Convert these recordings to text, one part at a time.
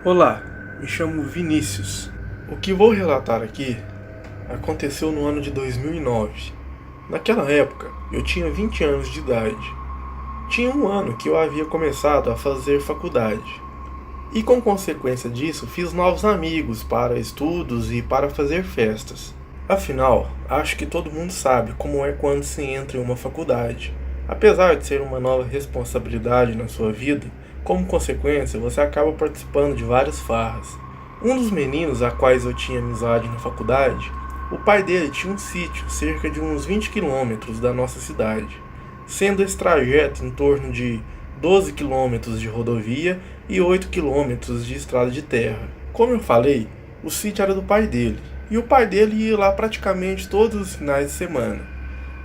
Olá, me chamo Vinícius. O que vou relatar aqui aconteceu no ano de 2009. Naquela época, eu tinha 20 anos de idade. Tinha um ano que eu havia começado a fazer faculdade. E com consequência disso, fiz novos amigos para estudos e para fazer festas. Afinal, acho que todo mundo sabe como é quando se entra em uma faculdade. Apesar de ser uma nova responsabilidade na sua vida, como consequência, você acaba participando de várias farras. Um dos meninos a quais eu tinha amizade na faculdade, o pai dele tinha um sítio cerca de uns 20 quilômetros da nossa cidade, sendo esse trajeto em torno de 12 quilômetros de rodovia e 8 quilômetros de estrada de terra. Como eu falei, o sítio era do pai dele, e o pai dele ia lá praticamente todos os finais de semana.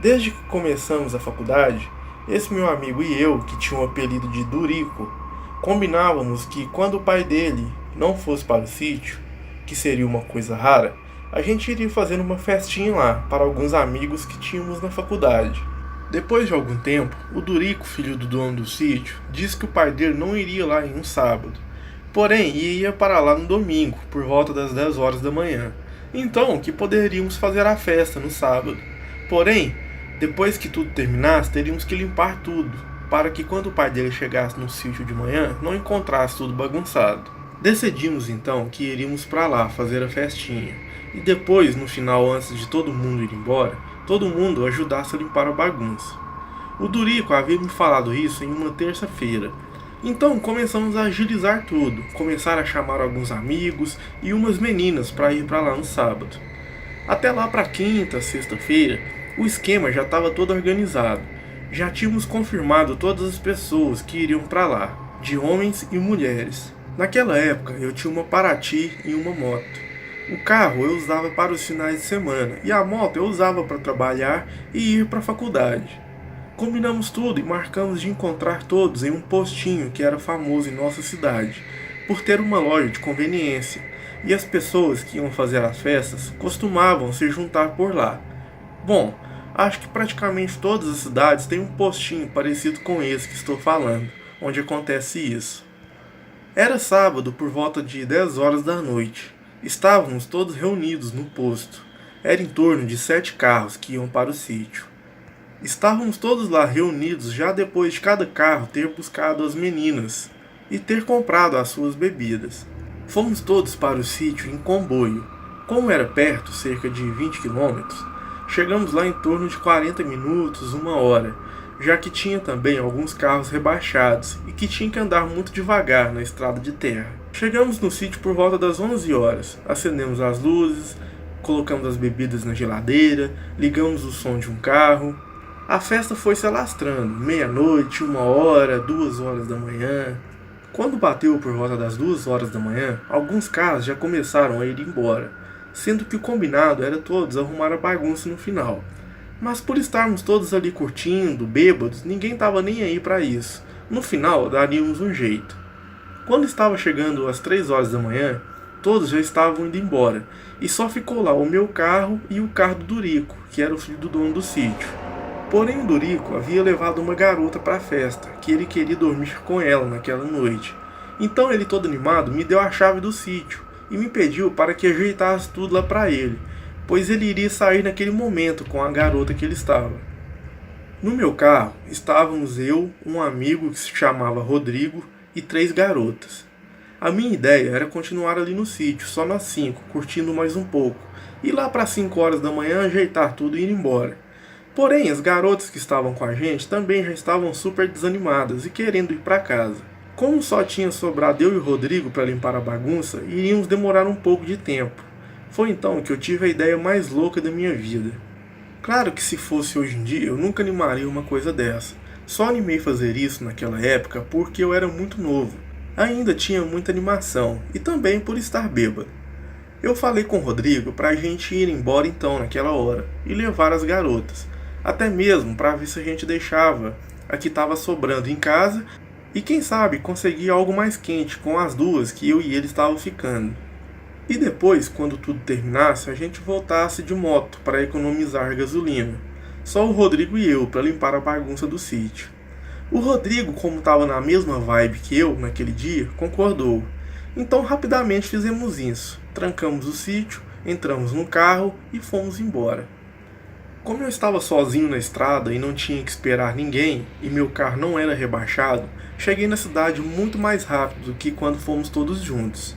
Desde que começamos a faculdade, esse meu amigo e eu, que tinha o apelido de Durico, combinávamos que quando o pai dele não fosse para o sítio, que seria uma coisa rara, a gente iria fazer uma festinha lá para alguns amigos que tínhamos na faculdade. Depois de algum tempo, o Durico, filho do dono do sítio, disse que o pai dele não iria lá em um sábado, porém ia para lá no domingo, por volta das 10 horas da manhã. Então, que poderíamos fazer a festa no sábado. Porém, depois que tudo terminasse, teríamos que limpar tudo, para que quando o pai dele chegasse no sítio de manhã, não encontrasse tudo bagunçado. Decidimos então que iríamos para lá fazer a festinha, e depois, no final, antes de todo mundo ir embora, todo mundo ajudasse a limpar a bagunça. O Durico havia me falado isso em uma terça-feira. Então começamos a agilizar tudo, começar a chamar alguns amigos e umas meninas para ir para lá no sábado. Até lá para quinta, sexta-feira, o esquema já estava todo organizado. Já tínhamos confirmado todas as pessoas que iriam para lá, de homens e mulheres. Naquela época eu tinha uma Paraty e uma moto. O carro eu usava para os finais de semana e a moto eu usava para trabalhar e ir para a faculdade. Combinamos tudo e marcamos de encontrar todos em um postinho que era famoso em nossa cidade, por ter uma loja de conveniência, e as pessoas que iam fazer as festas costumavam se juntar por lá. Bom, acho que praticamente todas as cidades têm um postinho parecido com esse que estou falando, onde acontece isso. Era sábado por volta de 10 horas da noite. Estávamos todos reunidos no posto. Era em torno de 7 carros que iam para o sítio. Estávamos todos lá reunidos já depois de cada carro ter buscado as meninas e ter comprado as suas bebidas. Fomos todos para o sítio em comboio. Como era perto, cerca de 20 quilômetros, chegamos lá em torno de 40 minutos, uma hora, já que tinha também alguns carros rebaixados e que tinha que andar muito devagar na estrada de terra. Chegamos no sítio por volta das 11 horas, acendemos as luzes, colocamos as bebidas na geladeira, ligamos o som de um carro. A festa foi se alastrando, meia-noite, 1 hora, 2 horas da manhã. Quando bateu por volta das 2 horas da manhã, alguns carros já começaram a ir embora, sendo que o combinado era todos arrumar a bagunça no final. Mas por estarmos todos ali curtindo, bêbados, ninguém estava nem aí para isso. No final, daríamos um jeito. Quando estava chegando às 3 horas da manhã, todos já estavam indo embora, e só ficou lá o meu carro e o carro do Durico, que era o filho do dono do sítio. Porém, o Durico havia levado uma garota para a festa, que ele queria dormir com ela naquela noite. Então ele, todo animado, me deu a chave do sítio e me pediu para que ajeitasse tudo lá para ele, pois ele iria sair naquele momento com a garota que ele estava. No meu carro estávamos eu, um amigo que se chamava Rodrigo e 3 garotas. A minha ideia era continuar ali no sítio, só nós 5, curtindo mais um pouco, e lá para 5 horas da manhã ajeitar tudo e ir embora. Porém, as garotas que estavam com a gente também já estavam super desanimadas e querendo ir para casa. Como só tinha sobrado eu e o Rodrigo para limpar a bagunça, iríamos demorar um pouco de tempo. Foi então que eu tive a ideia mais louca da minha vida. Claro que se fosse hoje em dia, eu nunca animaria uma coisa dessa. Só animei fazer isso naquela época porque eu era muito novo. Ainda tinha muita animação e também por estar bêbado. Eu falei com o Rodrigo para a gente ir embora então naquela hora e levar as garotas. Até mesmo para ver se a gente deixava a que estava sobrando em casa e quem sabe conseguir algo mais quente com as duas que eu e ele estavam ficando. E depois, quando tudo terminasse, a gente voltasse de moto para economizar gasolina. Só o Rodrigo e eu para limpar a bagunça do sítio. O Rodrigo, como estava na mesma vibe que eu naquele dia, concordou. Então rapidamente fizemos isso. Trancamos o sítio, entramos no carro e fomos embora. Como eu estava sozinho na estrada e não tinha que esperar ninguém, e meu carro não era rebaixado, cheguei na cidade muito mais rápido do que quando fomos todos juntos.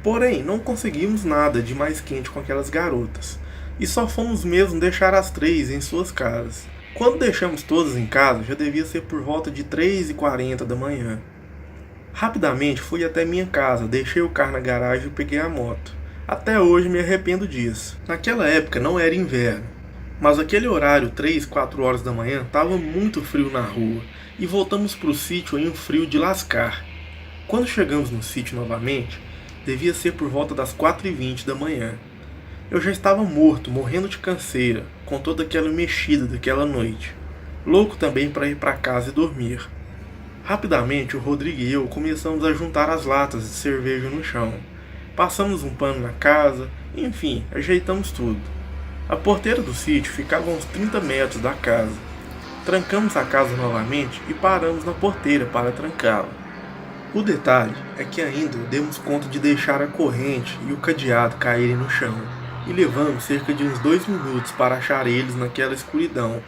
Porém, não conseguimos nada de mais quente com aquelas garotas, e só fomos mesmo deixar as 3 em suas casas. Quando deixamos todas em casa, já devia ser por volta de 3h40 da manhã. Rapidamente fui até minha casa, deixei o carro na garagem e peguei a moto. Até hoje me arrependo disso. Naquela época não era inverno, mas aquele horário, 3, 4 horas da manhã, estava muito frio na rua, e voltamos para o sítio em um frio de lascar. Quando chegamos no sítio novamente, devia ser por volta das 4h20 da manhã. Eu já estava morto, morrendo de canseira, com toda aquela mexida daquela noite. Louco também para ir para casa e dormir. Rapidamente, o Rodrigo e eu começamos a juntar as latas de cerveja no chão. Passamos um pano na casa, enfim, ajeitamos tudo. A porteira do sítio ficava a uns 30 metros da casa. Trancamos a casa novamente e paramos na porteira para trancá-la. O detalhe é que ainda demos conta de deixar a corrente e o cadeado caírem no chão, e levamos cerca de uns 2 minutos para achar eles naquela escuridão.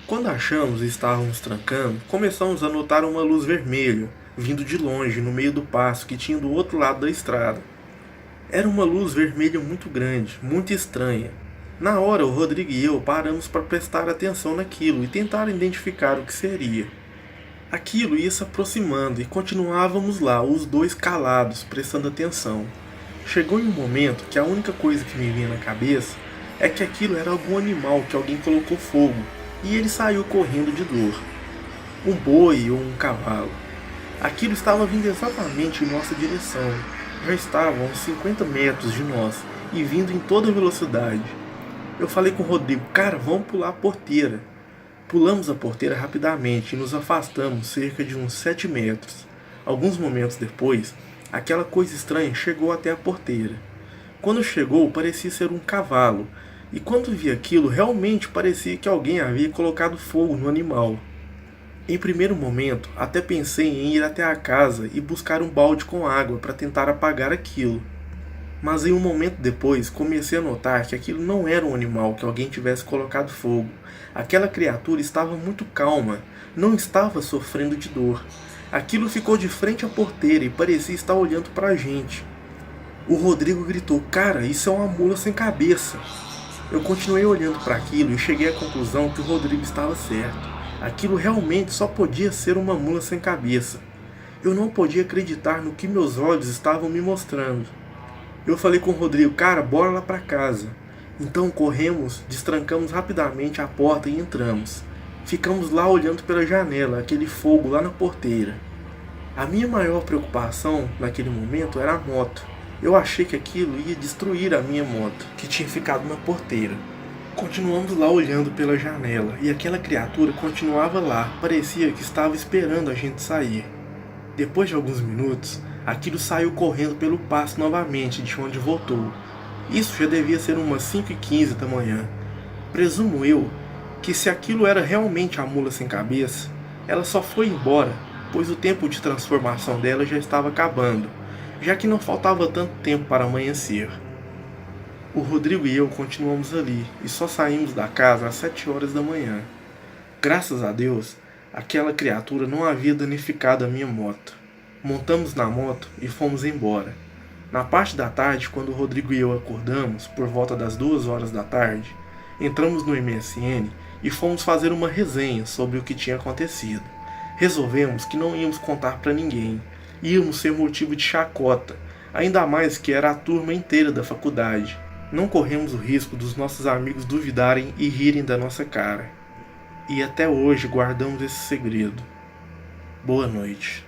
Quando achamos e estávamos trancando, começamos a notar uma luz vermelha, vindo de longe no meio do pasto que tinha do outro lado da estrada. Era uma luz vermelha muito grande, muito estranha. Na hora, o Rodrigo e eu paramos para prestar atenção naquilo e tentar identificar o que seria. Aquilo ia se aproximando e continuávamos lá, os dois calados, prestando atenção. Chegou em um momento que a única coisa que me vinha na cabeça é que aquilo era algum animal que alguém colocou fogo, e ele saiu correndo de dor. Um boi ou um cavalo. Aquilo estava vindo exatamente em nossa direção. Já estava a uns 50 metros de nós e vindo em toda velocidade. Eu falei com o Rodrigo, cara, vamos pular a porteira. Pulamos a porteira rapidamente e nos afastamos cerca de uns 7 metros. Alguns momentos depois, aquela coisa estranha chegou até a porteira. Quando chegou, parecia ser um cavalo, e quando vi aquilo, realmente parecia que alguém havia colocado fogo no animal. Em primeiro momento, até pensei em ir até a casa e buscar um balde com água para tentar apagar aquilo. Mas em um momento depois, comecei a notar que aquilo não era um animal que alguém tivesse colocado fogo. Aquela criatura estava muito calma, não estava sofrendo de dor. Aquilo ficou de frente à porteira e parecia estar olhando para a gente. O Rodrigo gritou, cara, isso é uma mula sem cabeça. Eu continuei olhando para aquilo e cheguei à conclusão que o Rodrigo estava certo. Aquilo realmente só podia ser uma mula sem cabeça. Eu não podia acreditar no que meus olhos estavam me mostrando. Eu falei com o Rodrigo, cara, bora lá para casa. Então corremos, destrancamos rapidamente a porta e entramos. Ficamos lá olhando pela janela, aquele fogo lá na porteira. A minha maior preocupação naquele momento era a moto. Eu achei que aquilo ia destruir a minha moto, que tinha ficado na porteira. Continuamos lá olhando pela janela, e aquela criatura continuava lá, parecia que estava esperando a gente sair. Depois de alguns minutos, aquilo saiu correndo pelo pasto novamente de onde voltou. Isso já devia ser umas 5h15 da manhã. Presumo eu que se aquilo era realmente a mula sem cabeça, ela só foi embora, pois o tempo de transformação dela já estava acabando, já que não faltava tanto tempo para amanhecer. O Rodrigo e eu continuamos ali e só saímos da casa às 7 horas da manhã. Graças a Deus, aquela criatura não havia danificado a minha moto. Montamos na moto e fomos embora. Na parte da tarde, quando o Rodrigo e eu acordamos, por volta das 2 horas da tarde, entramos no MSN e fomos fazer uma resenha sobre o que tinha acontecido. Resolvemos que não íamos contar para ninguém, íamos ser motivo de chacota, ainda mais que era a turma inteira da faculdade. Não corremos o risco dos nossos amigos duvidarem e rirem da nossa cara. E até hoje guardamos esse segredo. Boa noite.